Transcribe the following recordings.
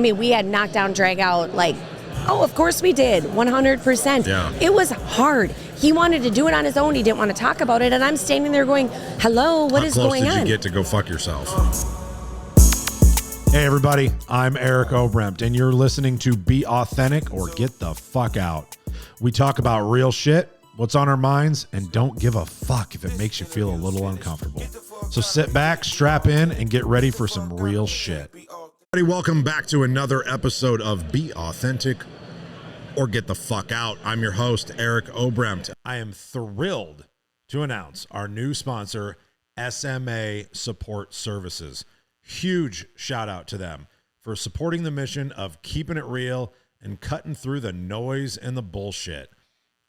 I mean, we had knockdown, drag out, like, oh, of course we did, 100%. Yeah. It was hard. He wanted to do it on his own. He didn't want to talk about it. And I'm standing there going, hello, what is going on? How close did you get to go fuck yourself? Hey everybody, I'm Eric Oberempt, and you're listening to Be Authentic or Get the Fuck Out. We talk about real shit, what's on our minds, and don't give a fuck if it makes you feel a little uncomfortable. So sit back, strap in, and get ready for some real shit. Everybody, welcome back to another episode of Be Authentic or Get the Fuck Out. I'm your host, Eric Oberempt. I am thrilled to announce our new sponsor, SMA Support Services. Huge shout out to them for supporting the mission of keeping it real and cutting through the noise and the bullshit.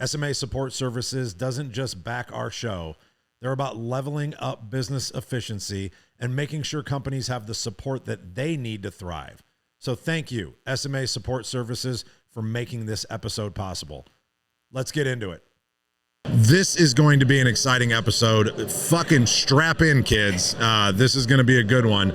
SMA Support Services doesn't just back our show. They're about leveling up business efficiency and making sure companies have the support that they need to thrive. So thank you, SMA Support Services, for making this episode possible. Let's get into it. This is going to be an exciting episode. Fucking strap in, kids. This is going to be a good one.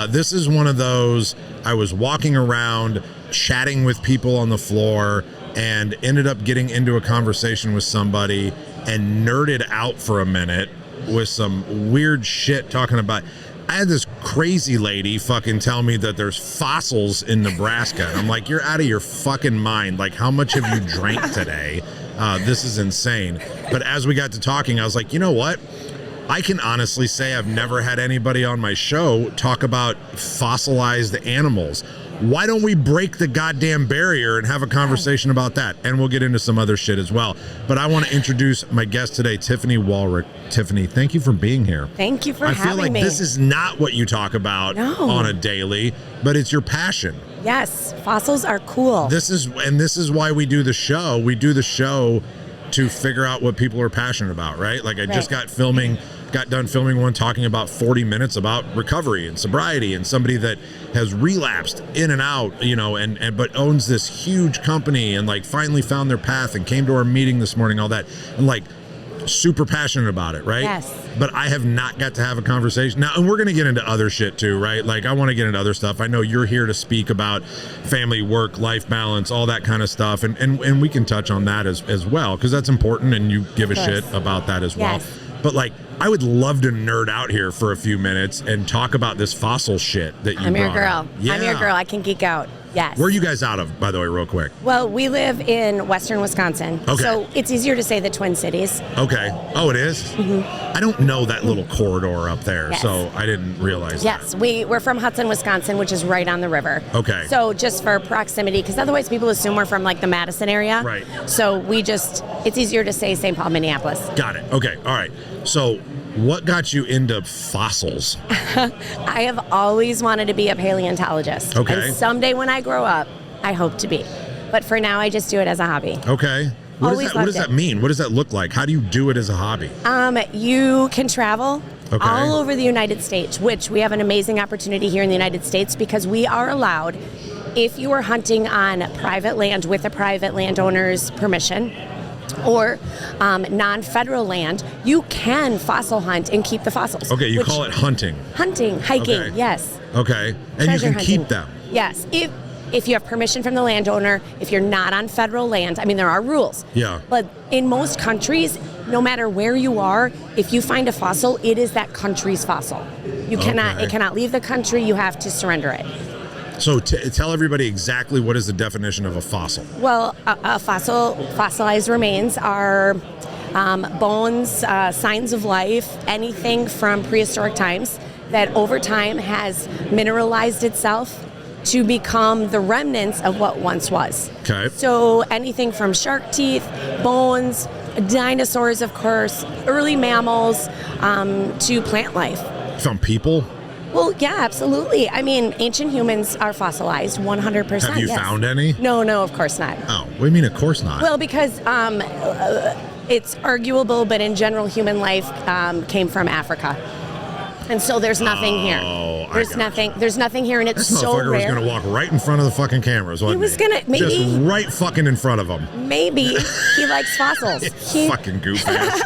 This is one of those, I was walking around chatting with people on the floor and ended up getting into a conversation with somebody and nerded out for a minute with some weird shit talking about. I had this crazy lady fucking tell me that there's fossils in Nebraska. And I'm like, you're out of your fucking mind. Like, how much have you drank today? This is insane. But as we got to talking, I was like, you know what? I can honestly say I've never had anybody on my show talk about fossilized animals. Why don't we break the goddamn barrier and have a conversation about that? And we'll get into some other shit as well. But I want to introduce my guest today, Tiffany Wallrack. Tiffany, thank you for being here. Thank you for having me. I feel like this is not what you talk about on a daily, but it's your passion. Yes, fossils are cool. This is why we do the show. We do the show to figure out what people are passionate about, right? Like I just got done filming one talking about 40 minutes about recovery and sobriety and somebody that has relapsed in and out, you know, and but owns this huge company and like finally found their path and came to our meeting this morning, all that, and like super passionate about it, right? Yes. But I have not got to have a conversation now, and we're going to get into other shit too, right? Like I want to get into other stuff. I know you're here to speak about family, work, life balance, all that kind of stuff, and we can touch on that as well because that's important, and you give a shit about that as well. But like, I would love to nerd out here for a few minutes and talk about this fossil shit that you brought. I'm your girl. Yeah. I'm your girl. I can geek out. Yes. Where are you guys out of, by the way, real quick? Well, we live in western Wisconsin. Okay. So it's easier to say the Twin Cities. Okay. Oh, it is? Mm-hmm. I don't know that little corridor up there, so I didn't realize Yes, that. we're from Hudson, Wisconsin, which is right on the river. Okay. So just for proximity, because otherwise people assume we're from like the Madison area. Right. So it's easier to say St. Paul, Minneapolis. Got it. Okay. All right. So what got you into fossils? I have always wanted to be a paleontologist. Okay. And someday when I grow up, I hope to be. But for now, I just do it as a hobby. Okay. What does that mean? What does that look like? How do you do it as a hobby? You can travel all over the United States, which we have an amazing opportunity here in the United States because we are allowed, if you are hunting on private land with a private landowner's permission, or non-federal land, you can fossil hunt and keep the fossils. Okay, you call it hunting. Hunting, hiking, yes. Okay, and you can keep them. Yes, if you have permission from the landowner, if you're not on federal land, I mean, there are rules. Yeah. But in most countries, no matter where you are, if you find a fossil, it is that country's fossil. It cannot leave the country, you have to surrender it. So tell everybody exactly what is the definition of a fossil. Well, fossilized remains are bones, signs of life, anything from prehistoric times that over time has mineralized itself to become the remnants of what once was. Okay. So anything from shark teeth, bones, dinosaurs, of course, early mammals, to plant life. From people? Well, yeah, absolutely. I mean, ancient humans are fossilized 100%. Have you found any? No, of course not. Oh, what do you mean of course not? Well, because it's arguable, but in general, human life came from Africa. And so there's nothing here. There's nothing here, and it's so rare. This motherfucker was going to walk right in front of the fucking cameras, wasn't he? Was going to, maybe. Just right fucking in front of him. Maybe he likes fossils. Fucking goof ass.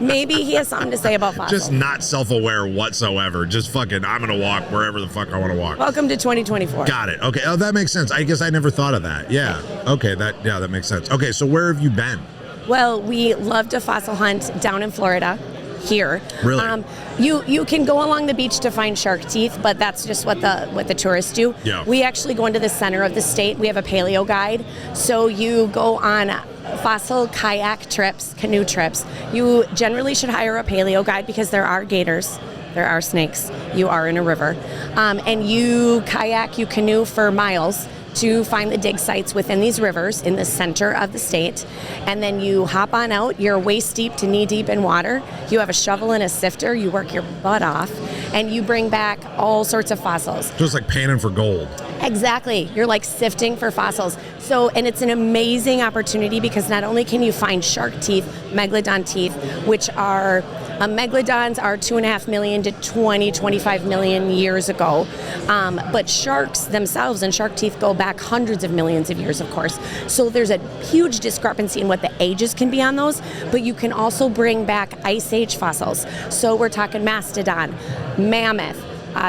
maybe he has something to say about fossils. Just not self-aware whatsoever. Just fucking, I'm going to walk wherever the fuck I want to walk. Welcome to 2024. Got it. Okay. Oh, that makes sense. I guess I never thought of that. Yeah. Okay. That makes sense. Okay. So where have you been? Well, we love to fossil hunt down in Florida. Here, really, you can go along the beach to find shark teeth, but that's just what the tourists do. Yeah. We actually go into the center of the state. We have a paleo guide, so you go on fossil kayak trips, canoe trips. You generally should hire a paleo guide because there are gators, there are snakes. You are in a river, and you kayak, you canoe for miles to find the dig sites within these rivers in the center of the state. And then you hop on out, you're waist deep to knee deep in water. You have a shovel and a sifter, you work your butt off, and you bring back all sorts of fossils. Just like panning for gold. Exactly. You're like sifting for fossils. So, and it's an amazing opportunity because not only can you find shark teeth, megalodon teeth, which are megalodons are 2.5 million to 25 million years ago. But sharks themselves and shark teeth go back hundreds of millions of years, of course. So there's a huge discrepancy in what the ages can be on those, but you can also bring back Ice Age fossils. So we're talking mastodon, mammoth,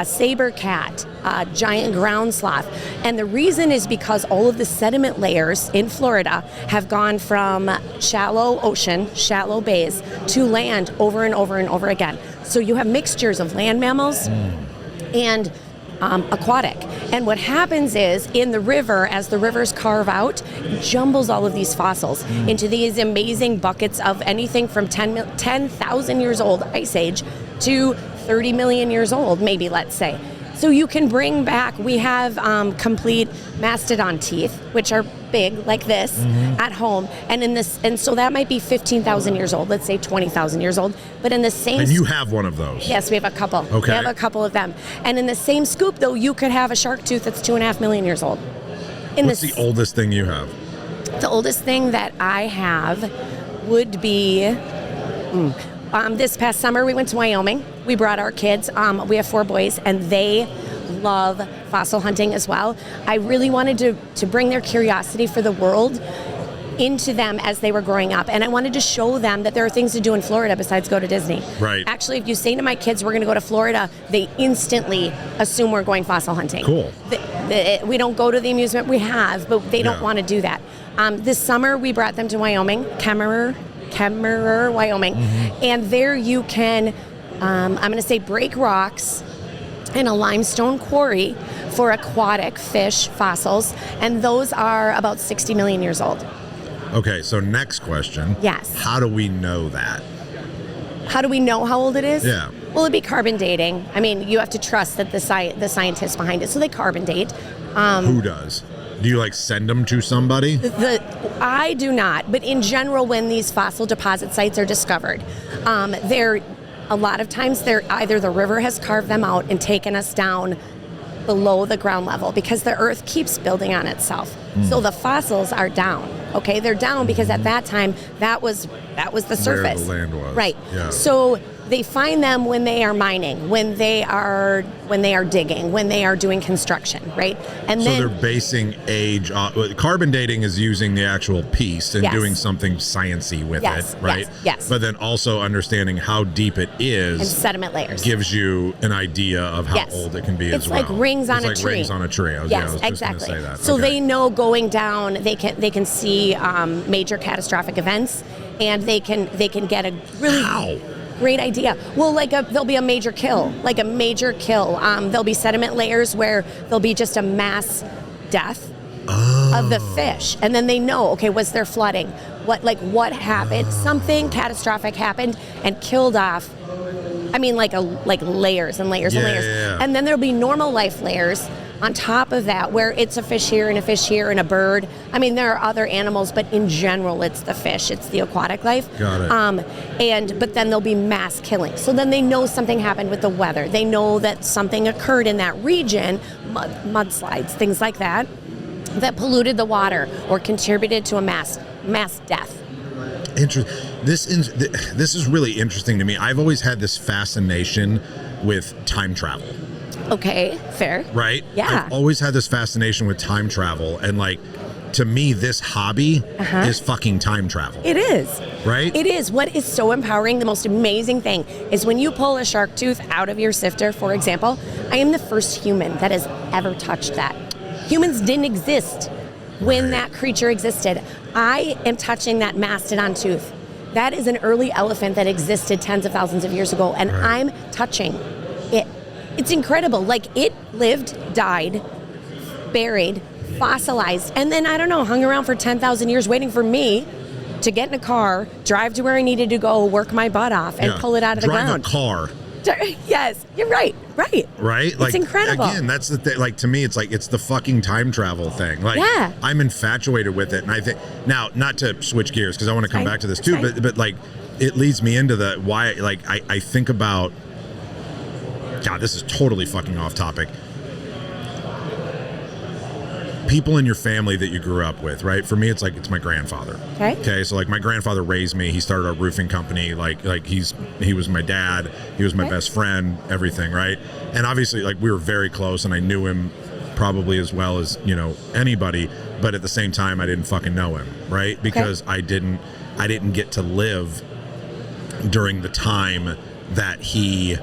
saber cat, giant ground sloth. And the reason is because all of the sediment layers in Florida have gone from shallow ocean, shallow bays, to land over and over and over again. So you have mixtures of land mammals and aquatic. And what happens is in the river, as the rivers carve out, it jumbles all of these fossils into these amazing buckets of anything from 10,000 years old, Ice Age, to 30 million years old, maybe, let's say. So you can bring back, we have complete mastodon teeth, which are big like this at home. And so that might be 15,000 years old, let's say 20,000 years old. But in the same... And you have one of those? Yes, we have a couple. Okay. We have a couple of them. And in the same scoop, though, you could have a shark tooth that's 2.5 million years old. What's the oldest thing you have? The oldest thing that I have would be... this past summer, we went to Wyoming. We brought our kids. We have 4 boys, and they love fossil hunting as well. I really wanted to bring their curiosity for the world into them as they were growing up. And I wanted to show them that there are things to do in Florida besides go to Disney. Right. Actually, if you say to my kids, we're going to go to Florida, they instantly assume we're going fossil hunting. Cool. We don't go to the amusement we have, but they don't want to do that. This summer, we brought them to Wyoming, Kemmerer, Wyoming. And there you can, I'm going to say, break rocks in a limestone quarry for aquatic fish fossils. And those are about 60 million years old. Okay, so next question. Yes. How do we know that? How do we know how old it is? Yeah. Well, it'd be carbon dating. I mean, you have to trust that the scientists behind it. So they carbon date. Who does? Do you send them to somebody? I do not, but in general, when these fossil deposit sites are discovered, a lot of times either the river has carved them out and taken us down below the ground level because the earth keeps building on itself. So the fossils are down. Okay, they're down because at that time that was the surface. Where the land was. Right. Yeah. So they find them when they are mining, when they are digging, when they are doing construction, right? And so then they're basing age on carbon dating is using the actual piece and doing something sciencey with it, right? Yes. But then also understanding how deep it is and sediment layers gives you an idea of how old it can be as well. It's like rings on a tree. Rings on a tree. I was exactly. just going to say that. So they know going down, they can see major catastrophic events, and they can get a really great idea. Well, there'll be a major kill, there'll be sediment layers where there'll be just a mass death of the fish, and then they know, okay, was there flooding? What happened? Something catastrophic happened and killed off. I mean, layers and layers and layers, and then there'll be normal life layers on top of that, where it's a fish here and a fish here and a bird. I mean, there are other animals, but in general, it's the fish. It's the aquatic life. Got it. But then there'll be mass killing. So then they know something happened with the weather. They know that something occurred in that region, mudslides, things like that polluted the water or contributed to a mass death. This is really interesting to me. I've always had this fascination with time travel. Okay, fair. Right? Yeah. I've always had this fascination with time travel and to me, this hobby is fucking time travel. It is. Right? It is. What is so empowering, the most amazing thing, is when you pull a shark tooth out of your sifter, for example, I am the first human that has ever touched that. Humans didn't exist when that creature existed. I am touching that mastodon tooth. That is an early elephant that existed tens of thousands of years ago, and I'm touching it. It's incredible. Like, it lived, died, buried, fossilized, and then, I don't know, hung around for 10,000 years waiting for me to get in a car, drive to where I needed to go, work my butt off, and pull it out of the ground. Drive a car. Yes, you're right. Right? It's like, incredible. Again, that's the thing. Like, to me, it's like, it's the fucking time travel thing. Like, I'm infatuated with it. And I think, now, not to switch gears, because I want to come back to this too, but like, it leads me into the why, like, I think about, God, this is totally fucking off topic. People in your family that you grew up with, right? For me, it's like, it's my grandfather. Okay. So like, my grandfather raised me. He started a roofing company. Like he was my dad. He was my best friend, everything. Right. And obviously, like, we were very close, and I knew him probably as well as, you know, anybody. But at the same time, I didn't fucking know him. Right. Because I didn't get to live during the time that he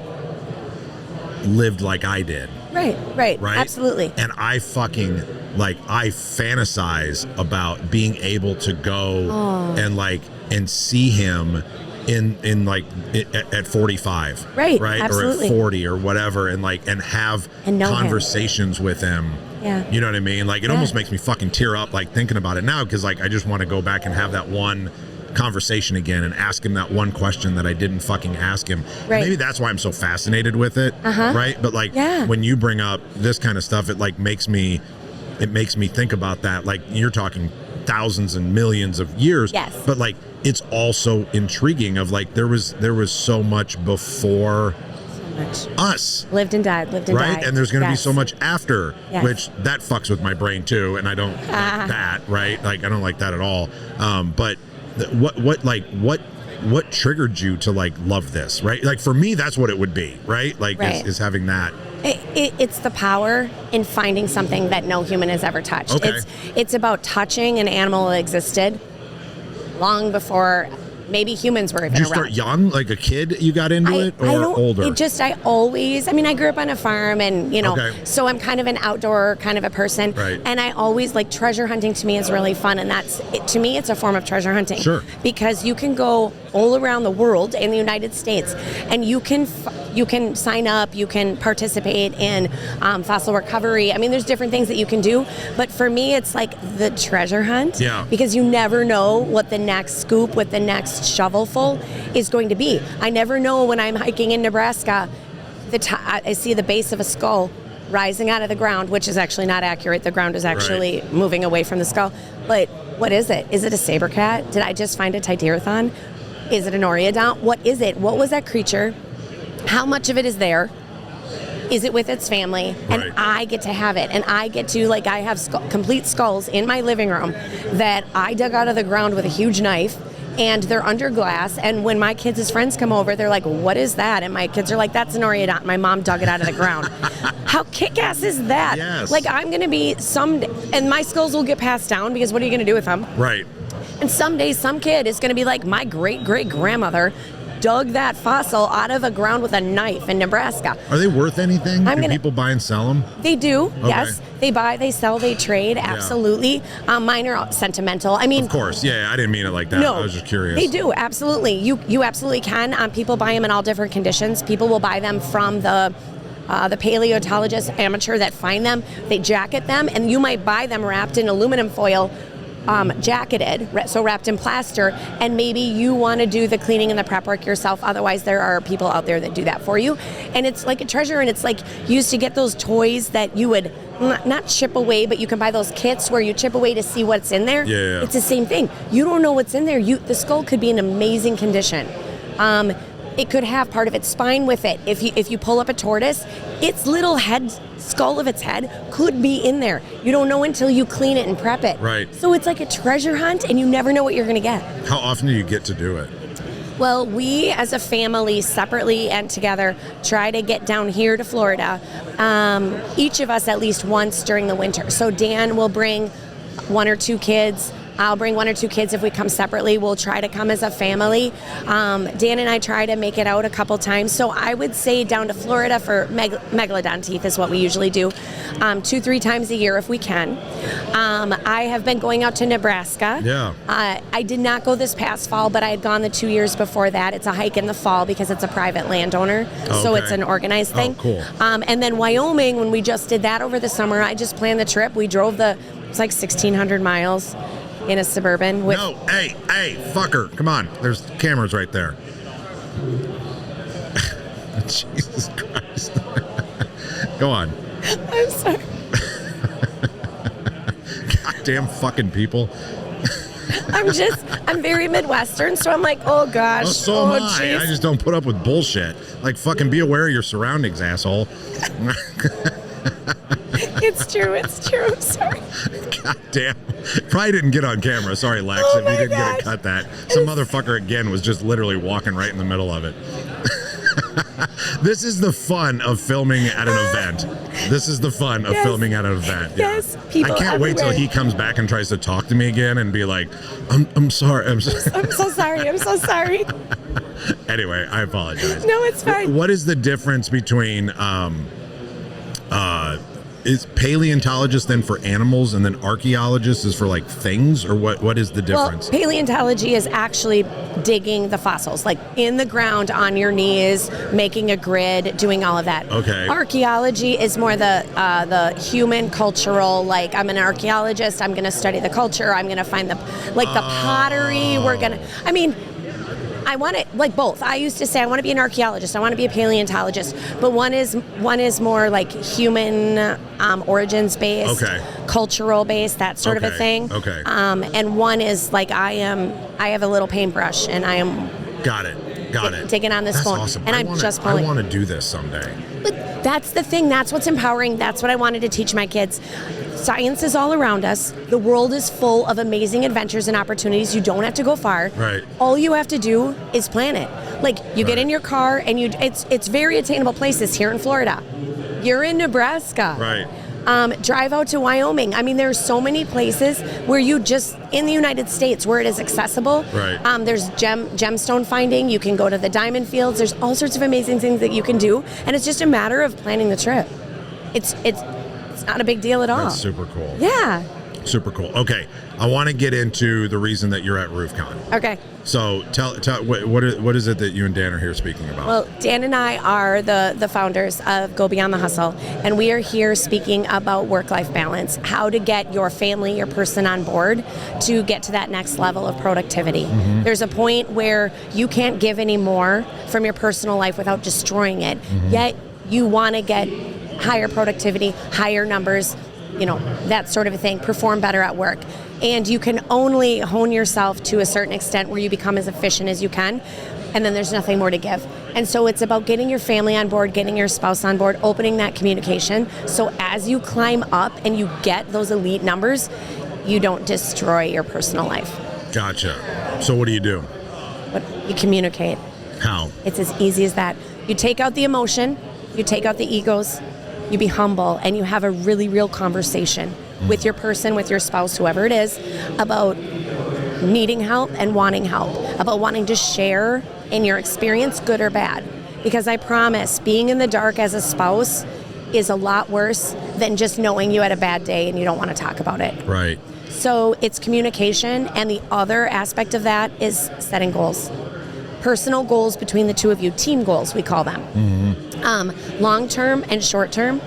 lived like I did. Right. Absolutely. And I fucking, like, I fantasize about being able to go and see him in like at 45, right? Absolutely. Or at 40 or whatever, and like, and have conversations with him. Yeah. You know what I mean? Like, it almost makes me fucking tear up, like, thinking about it now, because like, I just want to go back and have that one conversation again and ask him that one question that I didn't fucking ask him. Maybe that's why I'm so fascinated with it, right? But like, when you bring up this kind of stuff, it like makes me think about that. Like, you're talking thousands and millions of years, but like, it's also intriguing of like, there was so much before us, lived and died, right? And there's going to be so much after, which that fucks with my brain too, and I don't like that, right? Like, I don't like that at all. But what triggered you to like love this, right? Like, for me, that's what it would be, right? Like, is having that. It's the power in finding something that no human has ever touched. It's about touching an animal that existed long before maybe humans were even around. Did you start young, like a kid, you got into it, or older? I grew up on a farm, and, you know, so I'm kind of an outdoor kind of a person. Right. And I always, like, treasure hunting to me is really fun. And to me, it's a form of treasure hunting. Sure. Because you can go all around the world in the United States, and you can sign up, you can participate in fossil recovery. I mean, there's different things that you can do. But for me, it's like the treasure hunt. Yeah. Because you never know what the next scoop, what the next shovelful is going to be. I never know when I'm hiking in Nebraska, I see the base of a skull rising out of the ground, which is actually not accurate. The ground is actually moving away from the skull. But what is it? Is it a saber cat? Did I just find a Titirathon? Is it an Oreodont? What is it? What was that creature? How much of it is there? Is it with its family? And I get to have it. And I get to, like, I have complete skulls in my living room that I dug out of the ground with a huge knife. And they're under glass, and when my kids' friends come over, they're like, what is that? And my kids are like, that's an Oreodont. My mom dug it out of the ground. How kick-ass is that? Yes. Like, I'm going to be and my skulls will get passed down, because what are you going to do with them? Right. And someday some kid is going to be like, my great-great-grandmother dug that fossil out of the ground with a knife in Nebraska. Are they worth anything? Do people buy and sell them? They do, yes. They buy, they sell, they trade, absolutely. Mine are sentimental. I mean... Of course, I didn't mean it like that. No, I was just curious. They do, absolutely. You absolutely can. People buy them in all different conditions. People will buy them from the paleontologist amateur that find them. They jacket them, and you might buy them wrapped in aluminum foil, jacketed, so wrapped in plaster, and maybe you want to do the cleaning and the prep work yourself. Otherwise, there are people out there that do that for you. And it's like a treasure, and it's like you used to get those toys that you would not chip away, but you can buy those kits where you chip away to see what's in there. Yeah. It's the same thing. You don't know what's in there. The skull could be in amazing condition. It could have part of its spine with it. If you pull up a tortoise, its little skull of its head could be in there. You don't know until you clean it and prep it. Right. So it's like a treasure hunt, and you never know what you're going to get. How often do you get to do it? Well, we as a family, separately and together, try to get down here to Florida, each of us at least once during the winter. So Dan will bring 1 or 2 kids. I'll bring 1 or 2 kids if we come separately. We'll try to come as a family. Dan and I try to make it out a couple times. So I would say down to Florida for megalodon teeth is what we usually do, 2-3 times a year if we can. I have been going out to Nebraska. Yeah. I did not go this past fall, but I had gone the 2 years before that. It's a hike in the fall because it's a private landowner, so it's an organized thing. Oh, cool. And then Wyoming, when we just did that over the summer, I just planned the trip. We drove it's like 1,600 miles. In a Suburban with... No, hey, fucker, come on. There's cameras right there. Jesus Christ. Go on. I'm sorry. Goddamn fucking people. I'm very Midwestern, so I'm like, oh gosh. Oh, so am I. Geez. I just don't put up with bullshit. Like, fucking be aware of your surroundings, asshole. It's true. I'm sorry. God damn. Probably didn't get on camera. Sorry, Lex, Oh if you didn't gosh. get to cut that. Some motherfucker, again, was just literally walking right in the middle of it. This is the fun of filming at an event. This is the fun of filming at an event. Yes, Yeah. people I can't wait till everywhere. he comes back and tries to talk to me again and be like, I'm sorry. I'm so I'm so sorry. Anyway, I apologize. No, it's fine. What is the difference between is paleontologist then for animals and then archaeologist is for like things, or what is the difference? Well, paleontology is actually digging the fossils, like in the ground on your knees, making a grid, doing all of that. Okay. Archaeology is more the human cultural, like I'm an archaeologist, I'm going to study the culture, I'm going to find the pottery, I want it like both. I used to say I want to be an archaeologist, I want to be a paleontologist, but one is more like human origins based, cultural based, that sort of a thing. Okay. And one is like I have a little paintbrush and I am Got it. digging on this That's phone, awesome. and I pulling. want to do this someday. But that's the thing. That's what's empowering. That's what I wanted to teach my kids. Science is all around us. The world is full of amazing adventures and opportunities. You don't have to go far. Right. All you have to do is plan it. Like you get in your car and it's very attainable places here in Florida. You're in Nebraska. Right. Drive out to Wyoming. I mean, there's so many places where you just, in the United States, where it is accessible. Right. There's gemstone finding. You can go to the diamond fields. There's all sorts of amazing things that you can do. And it's just a matter of planning the trip. It's not a big deal at all. That's super cool. Yeah. Super cool. Okay, I want to get into the reason that you're at RoofCon. Okay. So tell what is it that you and Dan are here speaking about? Well, Dan and I are the founders of Go Beyond the Hustle, and we are here speaking about work-life balance, how to get your family, your person on board to get to that next level of productivity. Mm-hmm. There's a point where you can't give any more from your personal life without destroying it, yet you want to get higher productivity, higher numbers, that sort of a thing, perform better at work. And you can only hone yourself to a certain extent where you become as efficient as you can, and then there's nothing more to give. And so it's about getting your family on board, getting your spouse on board, opening that communication, so as you climb up and you get those elite numbers, you don't destroy your personal life. Gotcha. So what do you do? But you communicate. How? It's as easy as that. You take out the emotion, you take out the egos, you be humble, and you have a really real conversation with your person, with your spouse, whoever it is, about needing help and wanting help, about wanting to share in your experience, good or bad. Because I promise, being in the dark as a spouse is a lot worse than just knowing you had a bad day and you don't want to talk about it. Right. So it's communication, and the other aspect of that is setting goals. Personal goals between the two of you, team goals, we call them. Long-term and short-term,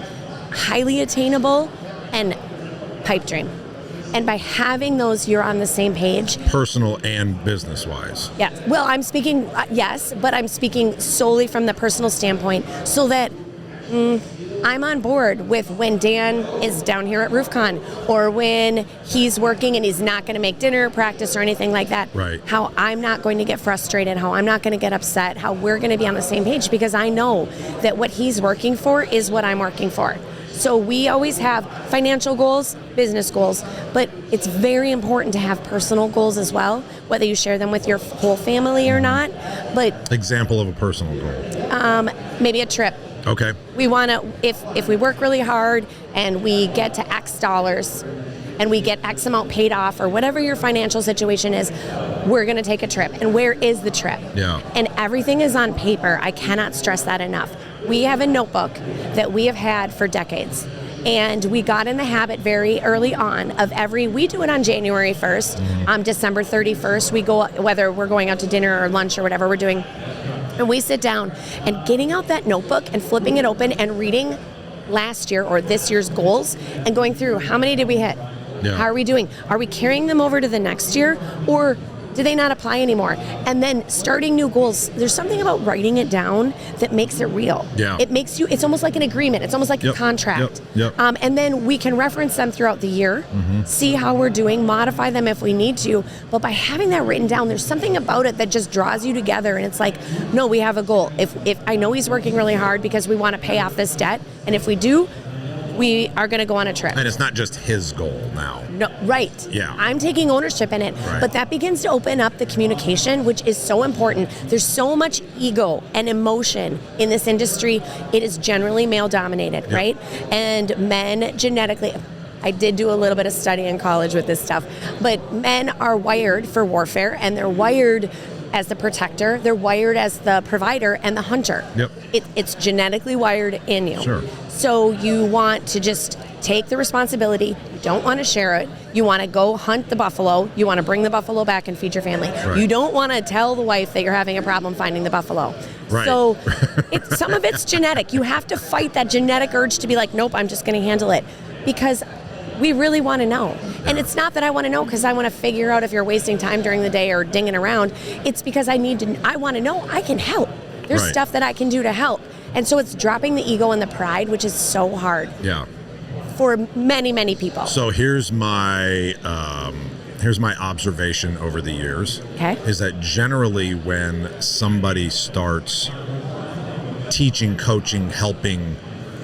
highly attainable, and pipe dream. And by having those, you're on the same page. Personal and business-wise. Yeah. Well, I'm speaking, yes, but I'm speaking solely from the personal standpoint so that I'm on board with when Dan is down here at RoofCon, or when he's working and he's not going to make dinner, practice, or anything like that. Right. How I'm not going to get frustrated, how I'm not going to get upset, how we're going to be on the same page, because I know that what he's working for is what I'm working for. So we always have financial goals, business goals, but it's very important to have personal goals as well, whether you share them with your whole family or not. But example of a personal goal. Maybe a trip. Okay. We want to, if we work really hard and we get to X dollars and we get X amount paid off, or whatever your financial situation is, we're going to take a trip. And where is the trip? Yeah. And everything is on paper. I cannot stress that enough. We have a notebook that we have had for decades. And we got in the habit very early on of we do it on January 1st, December 31st, we go, whether we're going out to dinner or lunch or whatever we're doing, and we sit down and getting out that notebook and flipping it open and reading last year or this year's goals and going through how many did we hit? Yeah. How are we doing? Are we carrying them over to the next year, or do they not apply anymore? And then starting new goals. There's something about writing it down that makes it real. Yeah. It makes you, it's almost like an agreement. It's almost like a contract. And then we can reference them throughout the year, see how we're doing, modify them if we need to. But by having that written down, there's something about it that just draws you together. And it's like, no, we have a goal. If I know he's working really hard because we want to pay off this debt, and if we do, we are going to go on a trip. And it's not just his goal now. No, right. Yeah. I'm taking ownership in it. Right. But that begins to open up the communication, which is so important. There's so much ego and emotion in this industry. It is generally male dominated, right? And men genetically, I did do a little bit of study in college with this stuff, but men are wired for warfare, and they're wired as the protector, they're wired as the provider and the hunter. It's genetically wired in you. Sure. So you want to just take the responsibility. You don't want to share it. You want to go hunt the buffalo. You want to bring the buffalo back and feed your family. Right. You don't want to tell the wife that you're having a problem finding the buffalo. Right. So some of it's genetic. You have to fight that genetic urge to be like, nope, I'm just going to handle it. Because we really want to know. And it's not that I want to know because I want to figure out if you're wasting time during the day or dinging around. It's because I want to know I can help. There's stuff that I can do to help. And so it's dropping the ego and the pride, which is so hard. Yeah. For many, many people. So here's my observation over the years. Okay. Is that generally when somebody starts teaching, coaching, helping,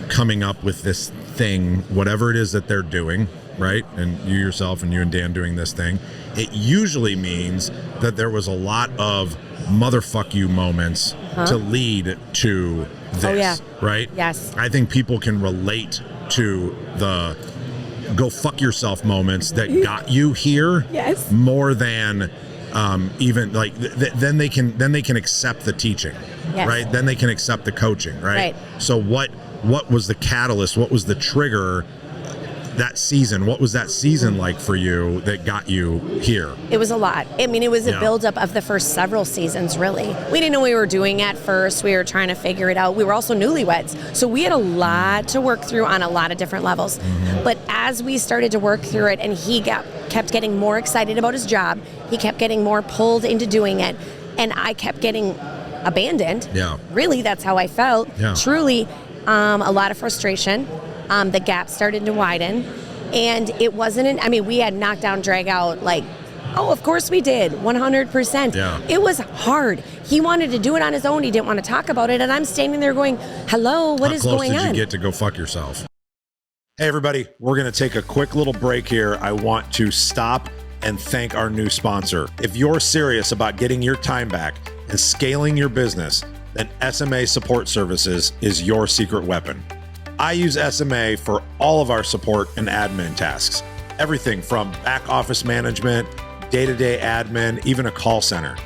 coming up with this thing, whatever it is that they're doing, right? And you yourself and you and Dan doing this thing, it usually means that there was a lot of motherfuck you moments to lead to this, right? Yes. I think people can relate to the go fuck yourself moments that got you here more than even like then they can accept the teaching, right? Then they can accept the coaching, right? So what was the catalyst? What was the trigger that season? What was that season like for you that got you here? It was a lot. I mean, it was a buildup of the first several seasons, really. We didn't know what we were doing at first. We were trying to figure it out. We were also newlyweds. So we had a lot to work through on a lot of different levels. But as we started to work through it and he kept getting more excited about his job, he kept getting more pulled into doing it, and I kept getting abandoned. Really, that's how I felt. Truly, a lot of frustration. The gap started to widen, and it wasn't we had knockdown, drag out, like, oh, of course we did, 100%. It was hard. He wanted to do it on his own. He didn't want to talk about it, and I'm standing there going, hello, what is going on? How close did you get to go fuck yourself? Hey, everybody, we're going to take a quick little break here. I want to stop and thank our new sponsor. If you're serious about getting your time back and scaling your business, then SMA Support Services is your secret weapon. I use SMA for all of our support and admin tasks. Everything from back office management, day-to-day admin, even a call center.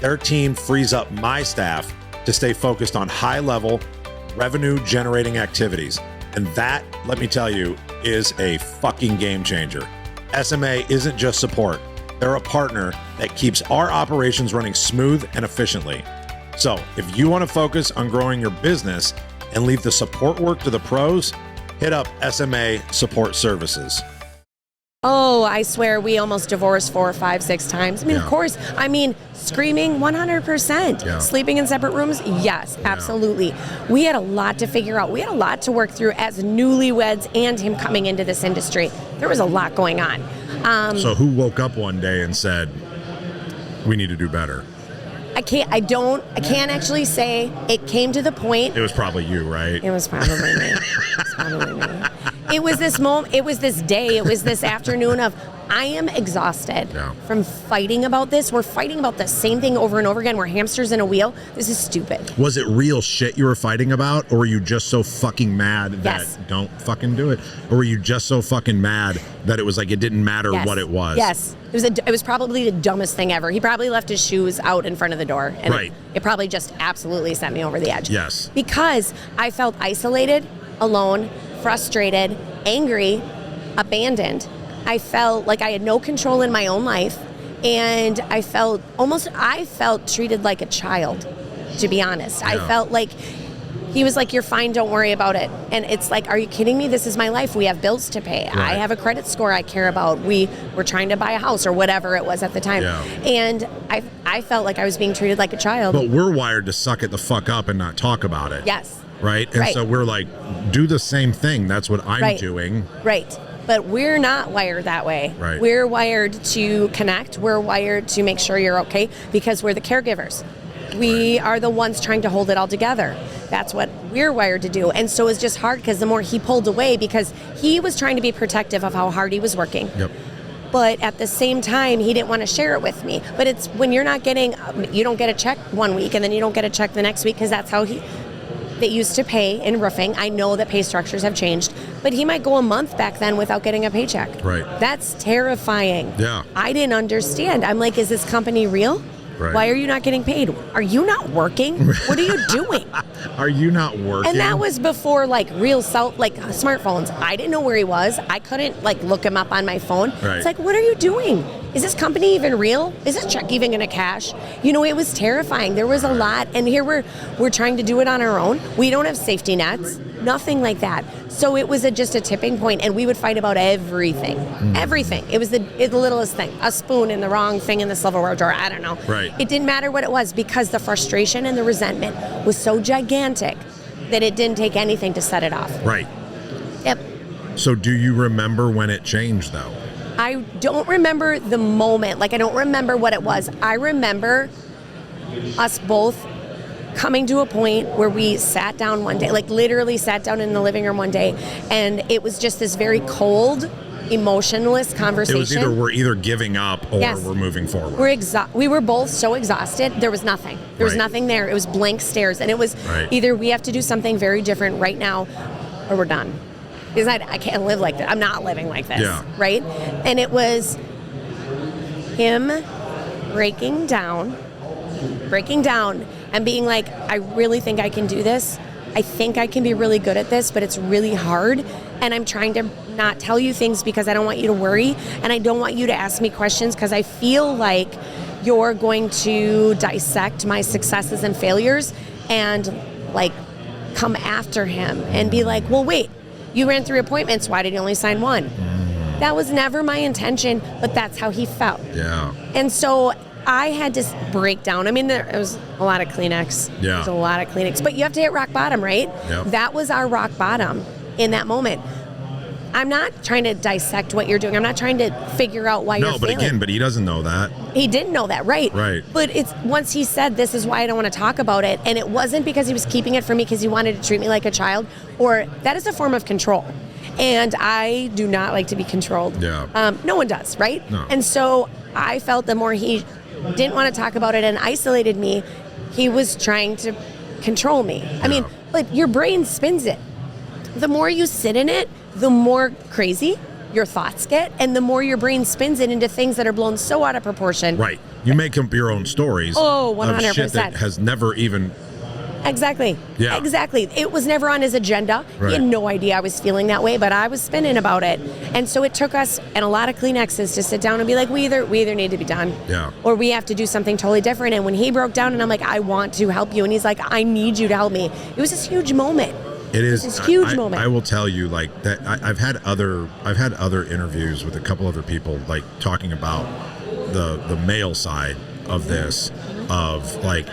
Their team frees up my staff to stay focused on high-level, revenue-generating activities. And that, let me tell you, is a fucking game changer. SMA isn't just support. They're a partner that keeps our operations running smooth and efficiently. So if you want to focus on growing your business and leave the support work to the pros, hit up SMA Support Services. Oh, I swear we almost divorced 4, 5, 6 times. I mean, of course. I mean, screaming 100%. Sleeping in separate rooms? Yes, absolutely. We had a lot to figure out. We had a lot to work through as newlyweds and him coming into this industry. There was a lot going on. So who woke up one day and said, we need to do better? I can't actually say it came to the point. It was probably you, right? It was probably me. It was this moment. It was this day. It was this afternoon of, I am exhausted Yeah. from fighting about this. We're fighting about the same thing over and over again. We're hamsters in a wheel. This is stupid. Was it real shit you were fighting about, or were you just so fucking mad that Yes. don't fucking do it? Or were you just so fucking mad that it was like it didn't matter Yes. what it was? Yes. It was probably the dumbest thing ever. He probably left his shoes out in front of the door. And Right. it probably just absolutely sent me over the edge. Yes. Because I felt isolated, alone, frustrated, angry, abandoned. I felt like I had no control in my own life, and I felt treated like a child, to be honest. I Yeah. felt like he was like, "You're fine, don't worry about it." And it's like, are you kidding me? This is my life. We have bills to pay. Right. I have a credit score I care about. We were trying to buy a house or whatever it was at the time. Yeah. And I felt like I was being treated like a child. But we're wired to suck it the fuck up and not talk about it. Yes. Right? And Right. so we're like, do the same thing. That's what I'm Right. doing. Right. But we're not wired that way. Right. We're wired to connect. We're wired to make sure you're okay because we're the caregivers. We are the ones trying to hold it all together. That's what we're wired to do. And so it's just hard because the more he pulled away, because he was trying to be protective of how hard he was working. Yep. But at the same time, he didn't want to share it with me. But it's when you're not getting, you don't get a check one week and then you don't get a check the next week because that's how they used to pay in roofing. I know that pay structures have changed, but he might go a month back then without getting a paycheck. Right. That's terrifying. Yeah. I didn't understand. I'm like, is this company real? Right. Why are you not getting paid? Are you not working? What are you doing? Are you not working? And that was before like smartphones. I didn't know where he was. I couldn't like look him up on my phone. Right. It's like, what are you doing? Is this company even real? Is this check even going to cash? You know, it was terrifying. There was a lot, and here we're trying to do it on our own. We don't have safety nets, nothing like that. So it was just a tipping point, and we would fight about everything. Everything. It was the littlest thing. A spoon in the wrong thing in the silverware drawer. I don't know. Right. It didn't matter what it was because the frustration and the resentment was so gigantic that it didn't take anything to set it off. Right. Yep. So do you remember when it changed, though? I don't remember the moment. Like, I don't remember what it was. I remember us both coming to a point where we sat down one day, like literally sat down in the living room one day, and it was just this very cold, emotionless conversation. It was we're either giving up or Yes. we're moving forward. We were both so exhausted. There was nothing. There was Right. nothing there. It was blank stares, and it was Right. either we have to do something very different right now, or we're done. Because I can't live like that. I'm not living like this. Yeah. Right? And it was him breaking down and being like, I really think I can do this. I think I can be really good at this, but it's really hard. And I'm trying to not tell you things because I don't want you to worry. And I don't want you to ask me questions because I feel like you're going to dissect my successes and failures and like come after him and be like, well, wait, you ran 3 appointments. Why did you only sign 1? That was never my intention, but that's how he felt. Yeah. And so I had to break down. I mean, there was a lot of Kleenex. Yeah. There's a lot of Kleenex. But you have to hit rock bottom, right? Yep. That was our rock bottom in that moment. I'm not trying to dissect what you're doing. I'm not trying to figure out why you're No, but failing. again, but he doesn't know that. He didn't know that, right? Right. But it's once he said, this is why I don't want to talk about it, and it wasn't because he was keeping it from me because he wanted to treat me like a child, or that is a form of control. And I do not like to be controlled. Yeah. No one does, right? No. And so I felt the more he didn't want to talk about it and isolated me, he was trying to control me. I mean, but your brain spins it. The more you sit in it, the more crazy your thoughts get, and the more your brain spins it into things that are blown so out of proportion. Right. You make up your own stories. Oh, Of shit 100%. that has never even. Exactly. Yeah. Exactly. It was never on his agenda. Right. He had no idea I was feeling that way, but I was spinning about it. And so it took us and a lot of Kleenexes to sit down and be like, we either need to be done. Yeah. Or we have to do something totally different. And when he broke down and I'm like, I want to help you. And he's like, I need you to help me. It was this huge moment. It is It's a huge moment. I will tell you, like that. I've had other interviews with a couple other people, like talking about the male side of this, of like,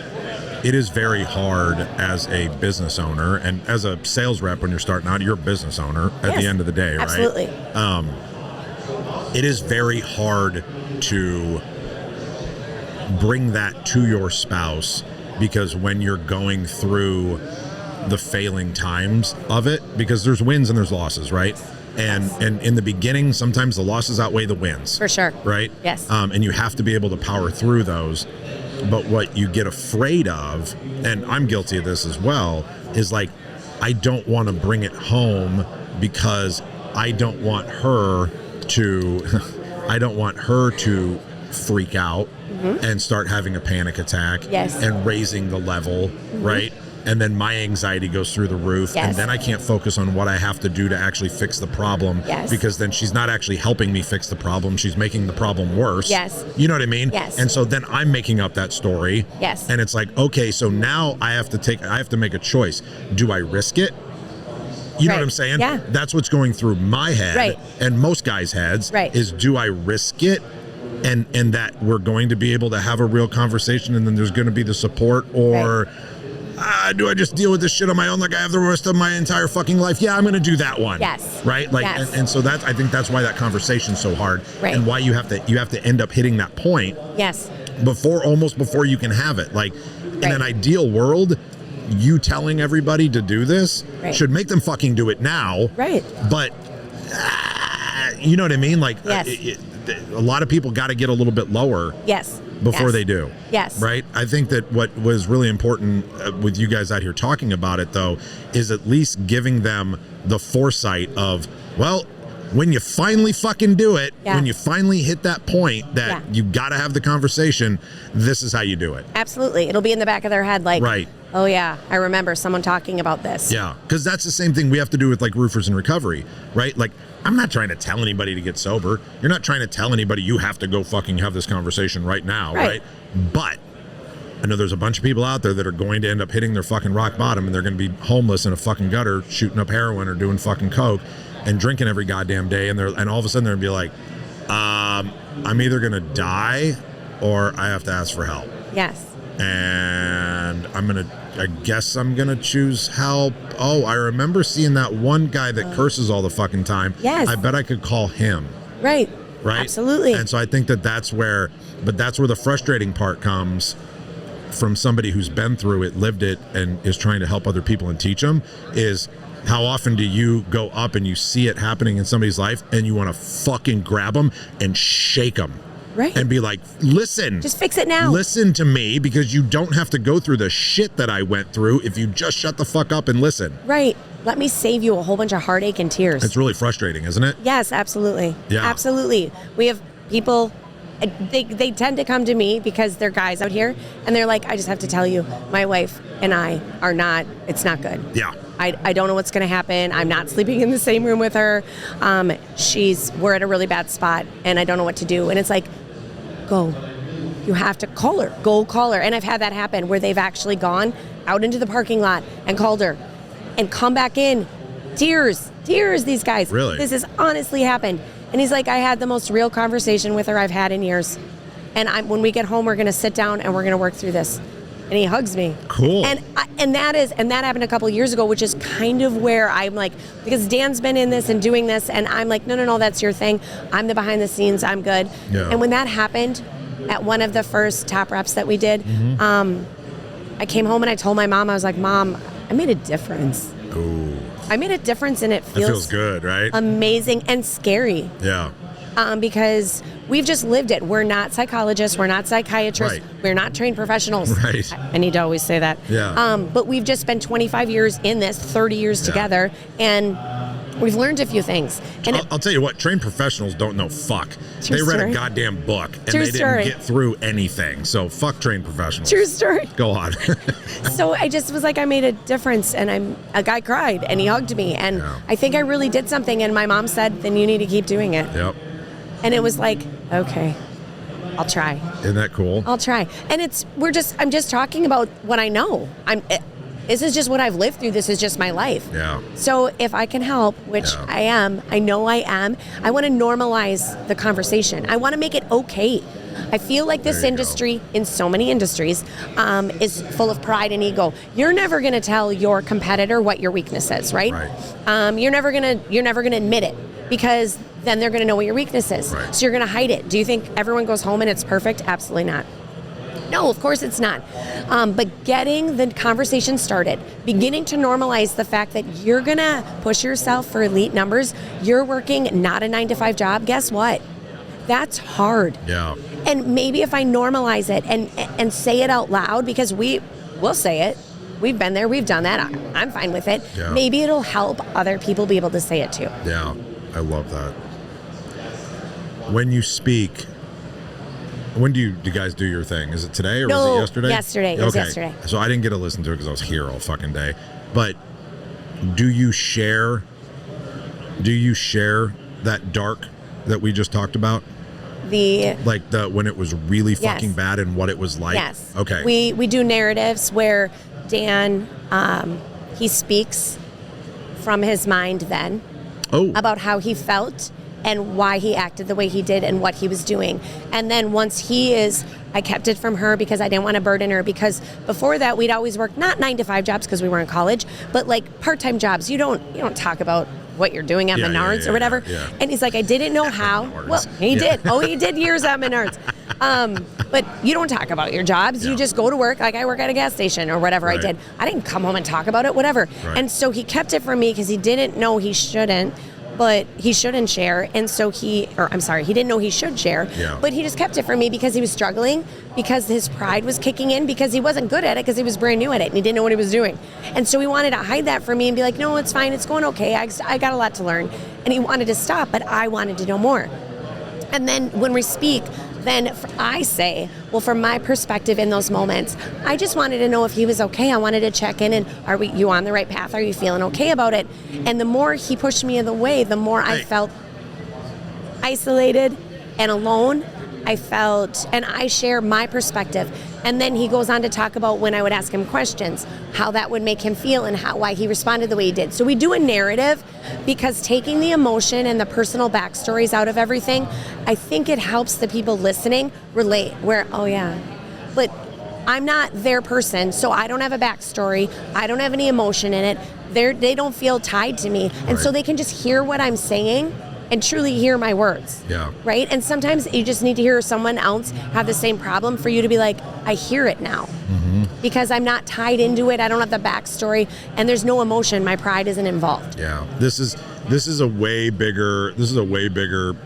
it is very hard as a business owner and as a sales rep when you're starting out. You're a business owner at Yes, the end of the day, absolutely. right? It is very hard to bring that to your spouse, because when you're going through the failing times of it, because there's wins and there's losses, right? And in the beginning, sometimes the losses outweigh the wins. For sure. Right? Yes. And you have to be able to power through those. But what you get afraid of, and I'm guilty of this as well, is like, I don't want to bring it home because I don't want her to freak out and start having a panic attack and raising the level, right? And then my anxiety goes through the roof, and then I can't focus on what I have to do to actually fix the problem, because then she's not actually helping me fix the problem. She's making the problem worse. You know what I mean? And so then I'm making up that story. And it's like, okay, so now I have to make a choice. Do I risk it? You know what I'm saying? That's what's going through my head and most guys' heads is, do I risk it? And that we're going to be able to have a real conversation, and then there's going to be the support, or do I just deal with this shit on my own like I have the rest of my entire fucking life? Yeah, I'm going to do that one. Right? Like, and so I think that's why that conversation's so hard, and why you have to end up hitting that point. Before you can have it. Like, in an ideal world, you telling everybody to do this should make them fucking do it now. But you know what I mean? Like, a lot of people got to get a little bit lower. Before they do. Right? I think that what was really important with you guys out here talking about it, though, is at least giving them the foresight of, well, when you finally fucking do it, when you finally hit that point that you got to have the conversation, this is how you do it. Absolutely. It'll be in the back of their head, like, oh yeah, I remember someone talking about this. Because that's the same thing we have to do with, like, roofers in recovery, right? Like, I'm not trying to tell anybody to get sober. You're not trying to tell anybody you have to go fucking have this conversation right now, right? But I know there's a bunch of people out there that are going to end up hitting their fucking rock bottom, and they're going to be homeless in a fucking gutter, shooting up heroin or doing fucking coke and drinking every goddamn day, and all of a sudden they're going to be like, I'm either going to die or I have to ask for help. And I guess I'm going to choose help. Oh, I remember seeing that one guy that curses all the fucking time. I bet I could call him. Right? Absolutely. And so I think that's where the frustrating part comes from somebody who's been through it, lived it, and is trying to help other people and teach them, is how often do you go up and you see it happening in somebody's life and you want to fucking grab them and shake them? And be like, listen. Just fix it now. Listen to me, because you don't have to go through the shit that I went through if you just shut the fuck up and listen. Let me save you a whole bunch of heartache and tears. It's really frustrating, isn't it? Yes, absolutely. Absolutely. We have people, they tend to come to me because they're guys out here, and they're like, I just have to tell you, my wife and I are not, it's not good. I don't know what's going to happen. I'm not sleeping in the same room with her. We're at a really bad spot, and I don't know what to do. And it's like, go. You have to call her. Go call her. And I've had that happen where they've actually gone out into the parking lot and called her and come back in. Tears, these guys. Really? This has honestly happened. And he's like, I had the most real conversation with her I've had in years. And when we get home, we're going to sit down and we're going to work through this. And he hugs me. Cool. And that happened a couple of years ago, which is kind of where I'm like, because Dan's been in this and doing this, and I'm like, no, that's your thing. I'm the behind the scenes. I'm good. And when that happened at one of the first top reps that we did, I came home and I told my mom, I was like, Mom, I made a difference. Ooh. I made a difference, and it feels good, right? Amazing and scary. Because we've just lived it. We're not psychologists. We're not psychiatrists. We're not trained professionals. I need to always say that. But we've just spent 25 years in this, 30 years together, and we've learned a few things. And I'll tell you what, trained professionals don't know fuck. They read a goddamn book, and they didn't get through anything. So fuck trained professionals. True story. Go on. So I just was like, I made a difference, and a guy cried, and he hugged me, and I think I really did something, and my mom said, then you need to keep doing it. And it was like, okay, I'll try. Isn't that cool? I'll try. And I'm just talking about what I know. This is just what I've lived through. This is just my life. So if I can help, which I know I am, I want to normalize the conversation. I want to make it okay. I feel like this industry, in so many industries, is full of pride and ego. You're never going to tell your competitor what your weakness is, right? You're never going to admit it, because then they're going to know what your weakness is. So you're going to hide it. Do you think everyone goes home and it's perfect? Absolutely not. No, of course it's not. But getting the conversation started, beginning to normalize the fact that you're going to push yourself for elite numbers, you're working not a 9-to-5 job, guess what? That's hard. Yeah. And maybe if I normalize it and say it out loud, because we'll say it, we've been there, we've done that, I'm fine with it. Yeah. Maybe it'll help other people be able to say it too. Yeah, I love that. When you speak, when do you guys do your thing? Is it today or was it yesterday? Yesterday. It was yesterday. So I didn't get to listen to it because I was here all fucking day. But do you share that dark that we just talked about? When it was really fucking bad and what it was like? Yes. Okay. We do narratives where Dan, he speaks from his mind then about how he felt and why he acted the way he did and what he was doing. And then once I kept it from her because I didn't want to burden her, because before that we'd always worked not 9-to-5 jobs because we were in college, but like part-time jobs. You don't talk about what you're doing at Menards or whatever. Yeah. And he's like, I didn't know how. Well, he did. Oh, he did years at Menards. But you don't talk about your jobs. You just go to work. Like I work at a gas station or whatever I did. I didn't come home and talk about it, whatever. Right. And so he kept it from me because he didn't know he shouldn't. But he shouldn't share, and so he didn't know he should share, but he just kept it from me because he was struggling, because his pride was kicking in, because he wasn't good at it, because he was brand new at it, and he didn't know what he was doing. And so he wanted to hide that from me and be like, no, it's fine, it's going okay, I got a lot to learn. And he wanted to stop, but I wanted to know more. And then when we speak, then I say, well, from my perspective in those moments, I just wanted to know if he was okay. I wanted to check in and you on the right path? Are you feeling okay about it? And the more he pushed me in the way, the more I felt isolated and alone. And I share my perspective. And then he goes on to talk about when I would ask him questions, how that would make him feel and why he responded the way he did. So we do a narrative because taking the emotion and the personal backstories out of everything, I think it helps the people listening relate but I'm not their person, so I don't have a backstory. I don't have any emotion in it. They don't feel tied to me. And so they can just hear what I'm saying and truly hear my words. Yeah. Right? And sometimes you just need to hear someone else have the same problem for you to be like, I hear it now. Mm-hmm. Because I'm not tied into it. I don't have the backstory, and there's no emotion. My pride isn't involved. Yeah. This is a way bigger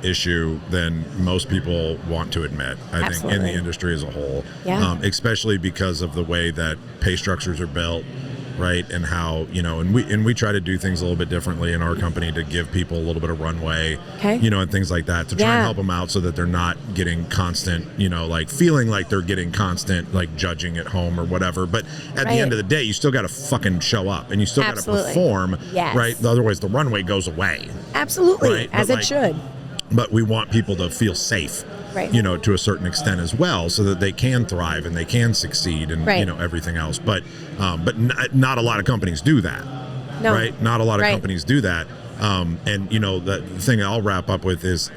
issue than most people want to admit. I think in the industry as a whole. Yeah. Especially because of the way that pay structures are built. Right, and how and we try to do things a little bit differently in our company to give people a little bit of runway, and things like that to try and help them out so that they're not getting constant, like feeling like they're getting constant like judging at home or whatever. But at the end of the day, you still got to fucking show up and you still got to perform, right? Otherwise, the runway goes away. Absolutely, right? As it should. But we want people to feel safe. Right. To a certain extent as well, so that they can thrive and they can succeed and everything else. But not a lot of companies do that. No. Right? Not a lot of companies do that. And the thing I'll wrap up with is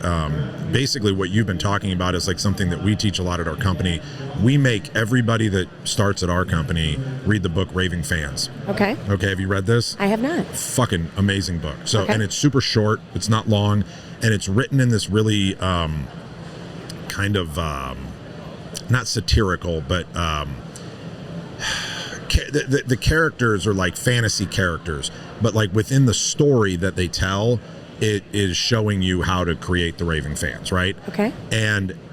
basically what you've been talking about is like something that we teach a lot at our company. We make everybody that starts at our company read the book Raving Fans. Okay. Okay. Have you read this? I have not. Fucking amazing book. So and it's super short. It's not long, and it's written in this really kind of not satirical, but the characters are like fantasy characters, but like within the story that they tell, it is showing you how to create the raving fans, right? Okay.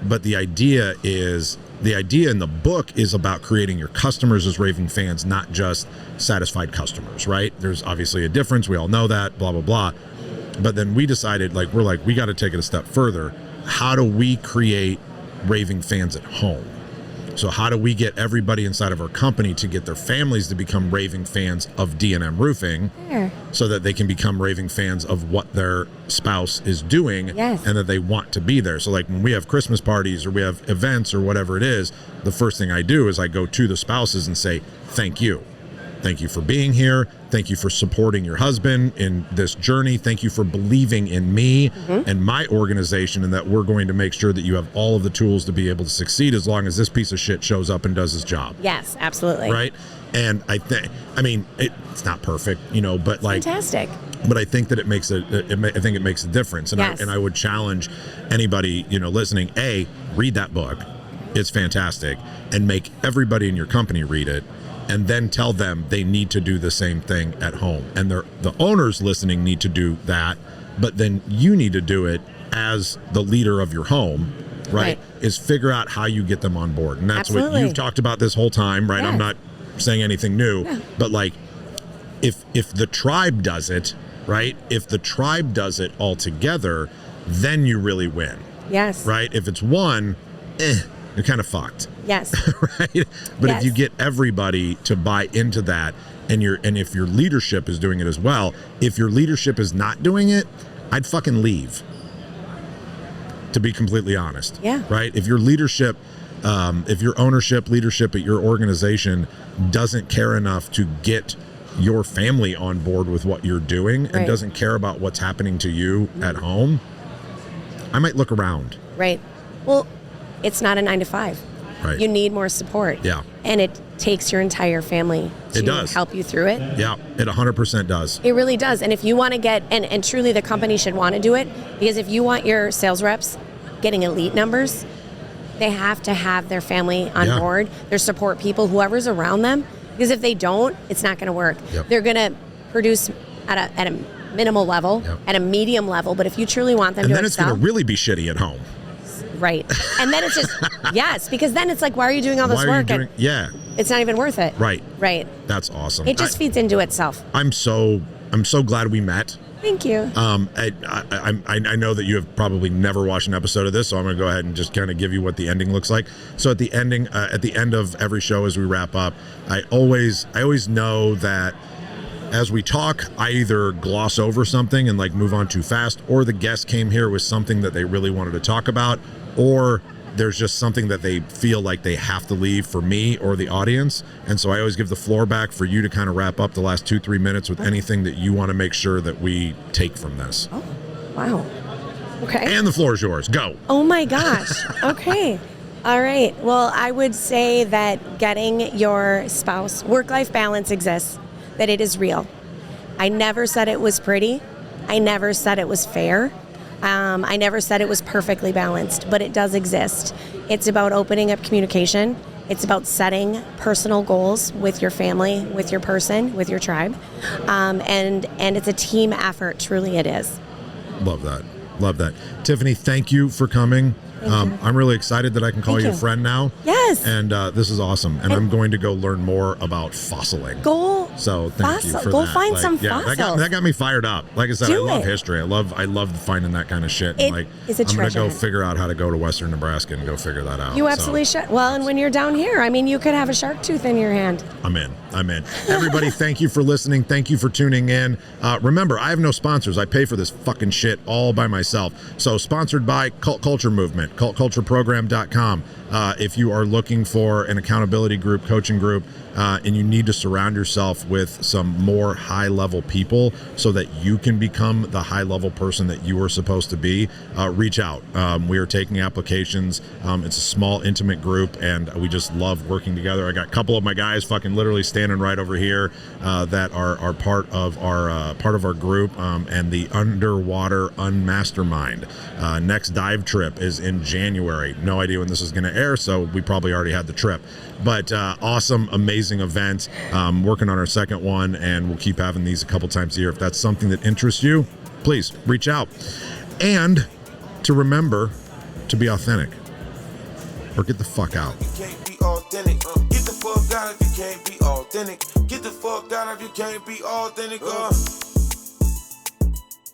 But the idea in the book is about creating your customers as raving fans, not just satisfied customers, right? There's obviously a difference. We all know that, blah, blah, blah. But then we decided, we got to take it a step further. How do we create raving fans at home? So how do we get everybody inside of our company to get their families to become raving fans of D&M Roofing, so that they can become raving fans of what their spouse is doing, and that they want to be there. So like when we have Christmas parties or we have events or whatever it is, the first thing I do is I go to the spouses and say, thank you. Thank you for being here. Thank you for supporting your husband in this journey. Thank you for believing in me and my organization, and that we're going to make sure that you have all of the tools to be able to succeed as long as this piece of shit shows up and does his job. Yes, absolutely. Right? And it's not perfect, but like fantastic. But I think that it makes a difference. And I would challenge anybody, listening, read that book. It's fantastic. And make everybody in your company read it, and then tell them they need to do the same thing at home. And the owners listening need to do that, but then you need to do it as the leader of your home, right? Is figure out how you get them on board. And that's what you've talked about this whole time, right? Yes. I'm not saying anything new, but like if the tribe does it, right? If the tribe does it all together, then you really win. Yes. Right? If it's one, you're kind of fucked. Yes. Right? But if you get everybody to buy into that, and if your leadership is doing it as well, if your leadership is not doing it, I'd fucking leave. To be completely honest. Yeah. Right? If your leadership, if your leadership at your organization doesn't care enough to get your family on board with what you're doing and doesn't care about what's happening to you at home, I might look around. Right. Well, it's not a 9-to-5. Right. You need more support. Yeah. And it takes your entire family to help you through it. Yeah, it 100% does. It really does. And if you want to get, and truly the company should want to do it, because if you want your sales reps getting elite numbers, they have to have their family on board, their support people, whoever's around them. Because if they don't, it's not going to work. Yep. They're going to produce at a minimal level, at a medium level. But if you truly want them to excel. And then it's going to really be shitty at home. Right. And then it's just, because then it's like, why are you doing all this work? It's not even worth it. Right. Right. That's awesome. It just feeds into itself. I'm so glad we met. Thank you. I know that you have probably never watched an episode of this, so I'm going to go ahead and just kind of give you what the ending looks like. So at the end of every show as we wrap up, I always know that as we talk, I either gloss over something and like move on too fast, or the guest came here with something that they really wanted to talk about, or there's just something that they feel like they have to leave for me or the audience. And so I always give the floor back for you to kind of wrap up the last 2-3 minutes with anything that you want to make sure that we take from this. Oh, wow. Okay. And the floor is yours. Go. Oh my gosh. Okay. All right. Well, I would say that getting your spouse, work-life balance exists, that it is real. I never said it was pretty. I never said it was fair. I never said it was perfectly balanced, but it does exist. It's about opening up communication. It's about setting personal goals with your family, with your person, with your tribe. And it's a team effort. Truly it is. Love that. Love that. Tiffany, thank you for coming. I'm really excited that I can call you a friend now. Yes. And this is awesome. And I'm going to go learn more about fossiling. So thank you for Go that. find some fossils. That got me fired up. Like I said, I love history. I love finding that kind of shit. And is a treasure. I'm going to go figure out how to go to Western Nebraska and go figure that out. You absolutely should. Well, and when you're down here, I mean, you could have a shark tooth in your hand. I'm in. Everybody, thank you for listening. Thank you for tuning in. Remember, I have no sponsors. I pay for this fucking shit all by myself. So sponsored by Cult Culture Movement, cultcultureprogram.com. If you are looking for an accountability group, coaching group, and you need to surround yourself with some more high-level people so that you can become the high-level person that you are supposed to be, reach out. We are taking applications. It's a small, intimate group, and we just love working together. I got a couple of my guys fucking literally standing right over here that are part of our group, and the Underwater Unmastermind. Next dive trip is in January. No idea when this is going to air, so we probably already had the trip. But awesome, amazing event. Working on our second one, and we'll keep having these a couple times a year. If that's something that interests you, please reach out. And to remember to be authentic, or get the fuck out. You can't be authentic. Get the fuck out if you can't be authentic. Get the fuck out if you can't be authentic.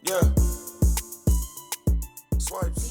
Yeah. Swipes.